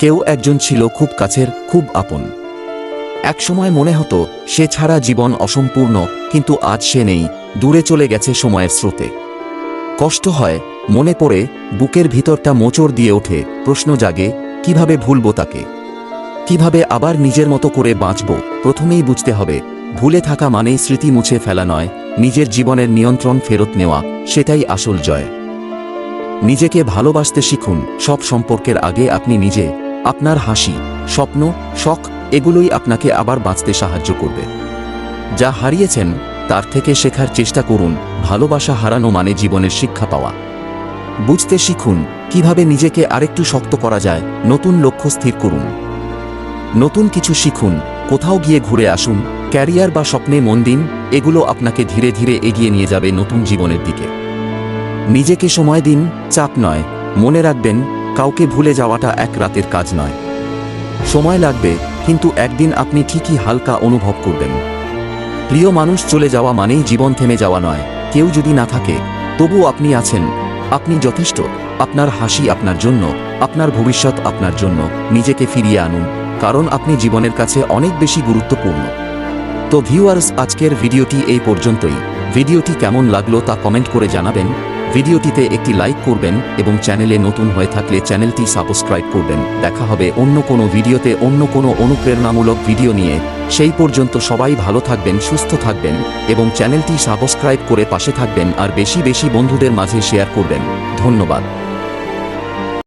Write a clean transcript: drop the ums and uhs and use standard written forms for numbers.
কেউ একজন ছিল খুব কাছের, খুব আপন। একসময় মনে হতো সে ছাড়া জীবন অসম্পূর্ণ, কিন্তু আজ সে নেই, দূরে চলে গেছে সময়ের স্রোতে। কষ্ট হয়, মনে পড়ে, বুকের ভিতরটা মোচড় দিয়ে ওঠে, প্রশ্ন জাগে, কিভাবে ভুলব তাকে? কিভাবে আবার নিজের মতো করে বাঁচব? প্রথমেই বুঝতে হবে, ভুলে থাকা মানেই স্মৃতি মুছে ফেলা নয়, নিজের জীবনের নিয়ন্ত্রণ ফেরত নেওয়া, সেটাই আসল জয়। নিজেকে ভালোবাসতে শিখুন। সব সম্পর্কের আগে আপনি নিজে। আপনার হাসি, স্বপ্ন, শখ, এগুলোই আপনাকে আবার বাঁচতে সাহায্য করবে। যা হারিয়েছেন তার থেকে শেখার চেষ্টা করুন। ভালোবাসা হারানো মানে জীবনের শিক্ষা পাওয়া। বুঝতে শিখুন কিভাবে নিজেকে আরেকটু শক্ত করা যায়। নতুন লক্ষ্য স্থির করুন, নতুন কিছু শিখুন, কোথাও গিয়ে ঘুরে আসুন, ক্যারিয়ার বা স্বপ্নে মন দিন। এগুলো আপনাকে ধীরে ধীরে এগিয়ে নিয়ে যাবে নতুন জীবনের দিকে। নিজেকে সময় দিন, চাপ নয়। মনে রাখবেন, কাউকে ভুলে যাওয়াটা এক রাতের কাজ নয়। সময় লাগবে, কিন্তু একদিন আপনি ঠিকই হালকা অনুভব করবেন। প্রিয় মানুষ চলে যাওয়া মানেই জীবন থেমে যাওয়া নয়। কেউ যদি না থাকে, তবু আপনি আছেন। আপনি যথেষ্ট। আপনার হাসি আপনার জন্য, আপনার ভবিষ্যৎ আপনার জন্য। নিজেকে ফিরিয়ে আনুন, কারণ আপনি জীবনের কাছে অনেক বেশি গুরুত্বপূর্ণ। তো ভিউয়ার্স, আজকের ভিডিওটি এই পর্যন্তই। ভিডিওটি কেমন লাগলো তা কমেন্ট করে জানাবেন। ভিডিওটিতে একটি লাইক করবেন এবং চ্যানেলে নতুন হয়ে থাকলে চ্যানেলটি সাবস্ক্রাইব করবেন। দেখা হবে অন্য কোনো ভিডিওতে, অন্য কোনো অনুপ্রেরণামূলক ভিডিও নিয়ে। সেই পর্যন্ত সবাই ভালো থাকবেন, সুস্থ থাকবেন এবং চ্যানেলটি সাবস্ক্রাইব করে পাশে থাকবেন আর বেশি বেশি বন্ধুদের মাঝে শেয়ার করবেন। ধন্যবাদ।